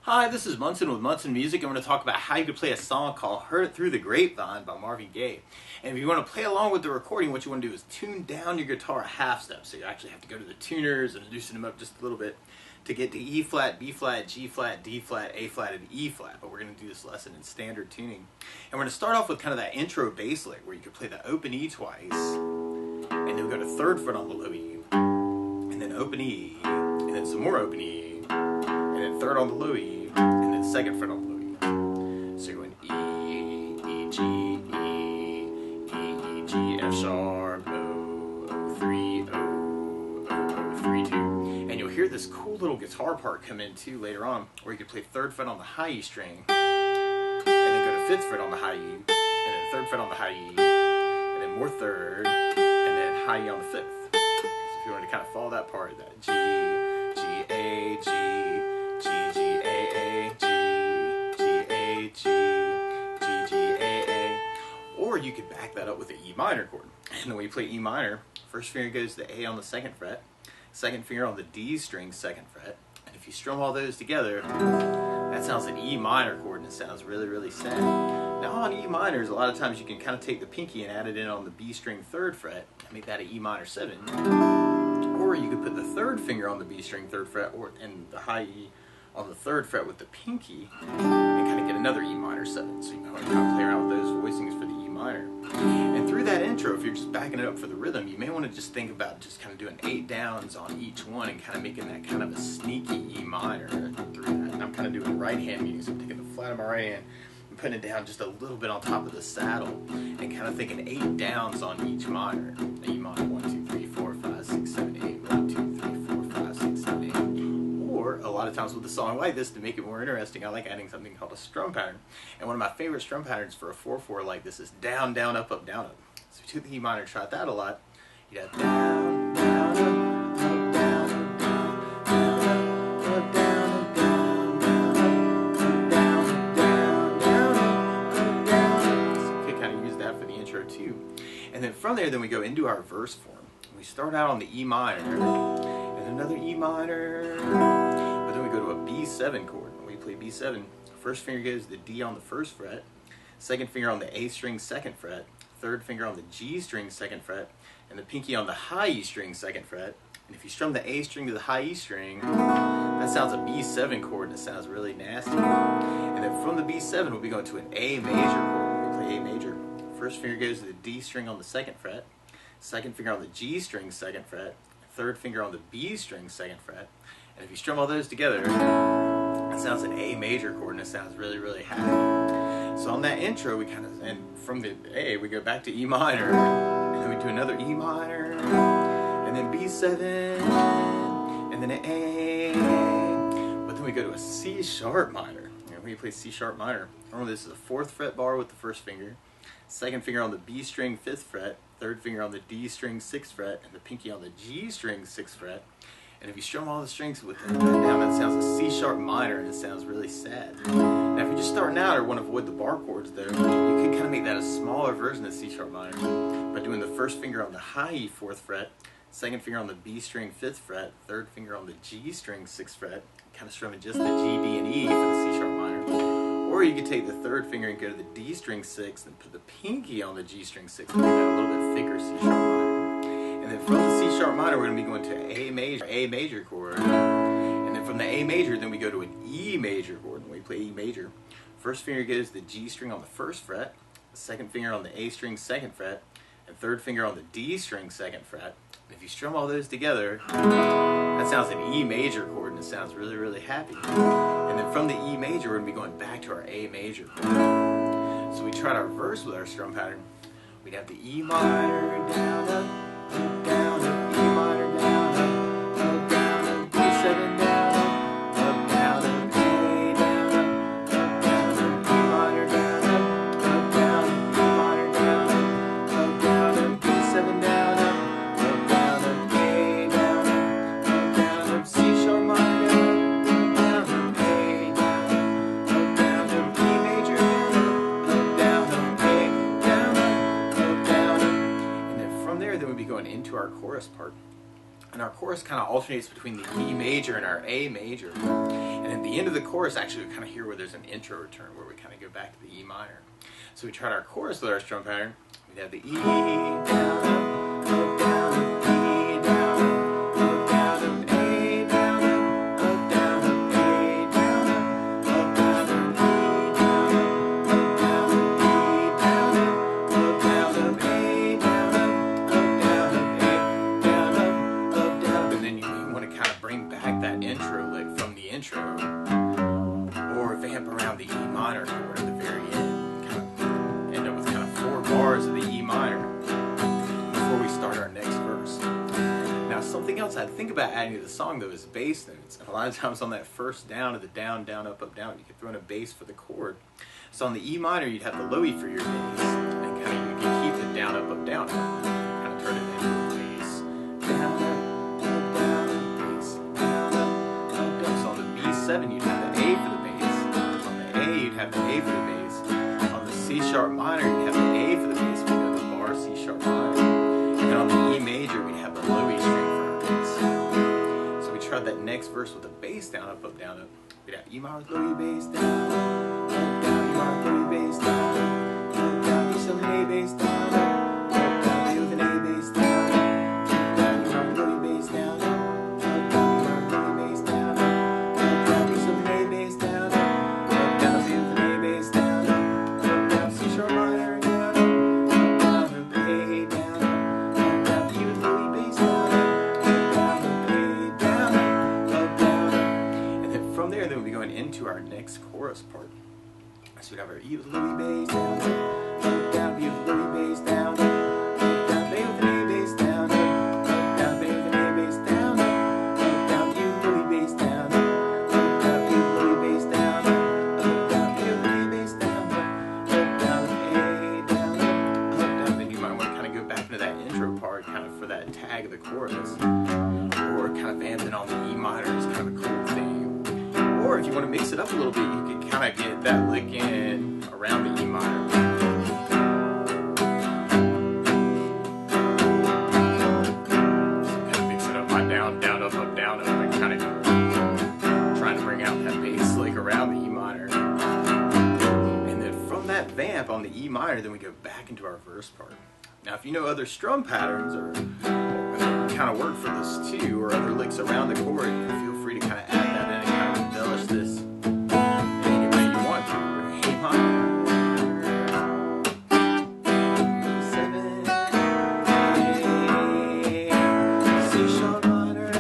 Hi, this is Munson with Munson Music. I'm going to talk about how you can play a song called Heard It Through the Grapevine by Marvin Gaye. And if you want to play along with the recording, what you want to do is tune down your guitar a half step. So you actually have to go to the tuners and loosen them up just a little bit to get to E flat, B flat, G flat, D flat, A flat, and E flat. But we're going to do this lesson in standard tuning. And we're going to start off with kind of that intro bass lick where you can play the open E twice, and then we go to third fret on the low E, and then open E, and then some more open E, and then third on the low E, and then second fret on the low E. So you're going E, E, G, E, E, G, F sharp, O, O3, O, O, O3, 2. And you'll hear this cool little guitar part come in too later on, where you can play third fret on the high E string, and then go to fifth fret on the high E, and then third fret on the high E, and then more third, and then high E on the fifth. So if you want to kind of follow that part, that G, G, A, G, G, G, A, A, G, G, A, G, G, G, A, A. Or you could back that up with an E minor chord. And the way you play E minor, first finger goes to the A on the second fret, second finger on the D string, second fret. And if you strum all those together, that sounds like an E minor chord, and it sounds really, really sad. Now on E minors, a lot of times you can kind of take the pinky and add it in on the B string third fret and make that an E minor 7. Or you could put the third finger on the B string third fret and the high E on the third fret with the pinky and kind of get another E minor 7. So you might want to kind of play around with those voicings for the E minor. And through that intro, if you're just backing it up for the rhythm, you may want to just think about just kind of doing 8 downs on each one and kind of making that kind of a sneaky E minor through that. And I'm kind of doing right hand music. So I'm taking the flat of my right hand and putting it down just a little bit on top of the saddle and kind of thinking 8 downs on each minor. E minor 1, 2, 3, 4, 5, 6, 7, 8. 1, 2, 3, 4, 5, 6, 7, 8. Or a lot of times with a song like this, to make it more interesting, I like adding something called a strum pattern. And one of my favorite strum patterns for a 4/4 like this is down, down, up, up, down, up. So if you took the E minor, tried that a lot, you'd have down, down, up, up, down, up, down, up, down, up, down, down, down, down, up, down. So you could kind of use that for the intro too. And then from there, then we go into our verse form. We start out on the E minor, and another E minor, but then we go to a B7 chord. When we play B7, first finger goes to the D on the first fret, second finger on the A string second fret, third finger on the G string second fret, and the pinky on the high E string second fret. And if you strum the A string to the high E string, that sounds a B7 chord, and it sounds really nasty. And then from the B7, we'll be going to an A major chord. When we play A major, first finger goes to the D string on the second fret, second finger on the G string second fret, third finger on the B string second fret. And if you strum all those together, it sounds an A major chord, and it sounds really, really happy. So on that intro, we kind of, and from the A, we go back to E minor, and then we do another E minor, and then B7, and then an A, but then we go to a C sharp minor. And when you play C sharp minor, remember this is a 4th fret bar with the first finger, second finger on the B string 5th fret, third finger on the D string 6th fret, and the pinky on the G string 6th fret. And if you strum all the strings with that down, that sounds a C sharp minor, and it sounds really sad. Now if you're just starting out or want to avoid the bar chords though, you can kind of make that a smaller version of C sharp minor by doing the first finger on the high E 4th fret, second finger on the B string 5th fret, third finger on the G string 6th fret, kind of strumming just the G, B, and E for the C sharp minor. Or you could take the third finger and go to the D string 6th and put the pinky on the G string 6th and make that a little bit thicker C sharp minor. And then from the C sharp minor, we're going to be going to A major chord. And then from the A major, then we go to an E major chord. When we play E major, first finger goes to the G string on the first fret, second finger on the A string second fret, and third finger on the D string second fret. And if you strum all those together, that sounds an E major chord, and it sounds really, really happy. And then from the E major, we're going to be going back to our A major chord. So we tried our verse with our strum pattern. We'd have the E minor, down, up, down, up, E minor, down, up, down, up, B7, down, up, down, up, A, down, up, down, up, E minor, down, up, down, up, E minor, down, up, down, up, B7, down, up, down, up, A, down, up, down, up, C sharp minor, down, up, A, down, up, E major, down, up, A, down, up, and then from there, then we'd be going into our chorus part. And our chorus kind of alternates between the E major and our A major. And in at the end of the chorus, actually, we kind of hear where there's an intro return, where we kind of go back to the E minor. So we tried our chorus with our strum pattern. We'd have the E down, up, down, up, E down, up, down, up, A down, up, down, up, A down, up, down, up, E down, up, down, up, E down, up, down, up, A down, up, down, up, A down, up, down. And then you want to kind of bring back that intro lick from the intro, or vamp around the E minor chord at the very end. Kind of end up with kind of 4 bars of the E minor before we start our next verse. Now, something else I think about adding to the song though is bass notes. And a lot of times on that first down of the down, down, up, down, you could throw in a bass for the chord. So on the E minor, you'd have the low E for your bass, and kind of you can keep the down, up, down, kind of turn it into a bass. Down, up, down, bass, down, up, down. So on the B7, you'd have the A for the bass. On the A, you'd have the A for the bass. On the C sharp minor, you'd have the A for the bass. We go the bar C sharp minor. And on the E major, we'd have the low E string for our bass. So we tried that next verse with the bass down, up, down, up. We'd have E minor with low E bass down, up, down, E minor with low E bass down, up, down, E7 A bass down, up, down, A with an A bass down, up, down, E minor with low E bass down, up, down, E minor with low E bass down, up, down, E7 A bass down, up, down, A with an A bass down, up, down, C sharp minor down, up, down, A down, up, down, E with low E bass down, up, down, A down, up, down. And then from there, then we'll be going into our next chorus part. So we'd have our E with low E bass down, up, down, B with low E bass down, up, down, A with an A bass down, up, down, A with an A bass down, up, down, E with low E bass down, up, down, B with low E bass down, up, down, A with an A bass down, up, down, A down, up, down. Then you might want to kind of go back into that intro part, kind of for that tag of the chorus, or kind of vamping on the E minor is kind of a cool thing. Or if you want to mix it up a little bit, you can kind of get that lick in around the E minor. So kind of mix it up by down, down, up, and kind of trying to bring out that bass lick around the E minor. And then from that vamp on the E minor, then we go back into our verse part. Now, if you know other strum patterns or kind of work for this too, or other licks around the chord, feel free to kind of add that in and kind of embellish this any way you want to. A minor, E7, A, C sharp minor,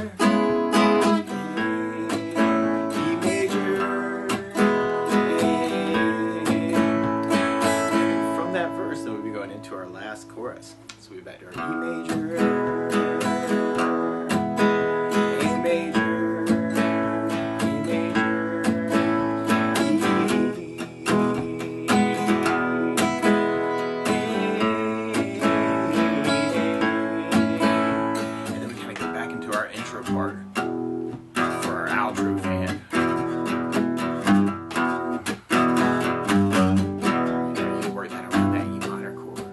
E major, A. And from that verse, then we'll be going into our last chorus. So we'll be back to our E major, part for our outro fan. You can work that around that E minor chord.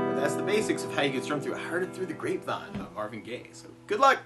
But that's the basics of how you get strummed through. I Heard It Through the Grapevine by Marvin Gaye. So good luck!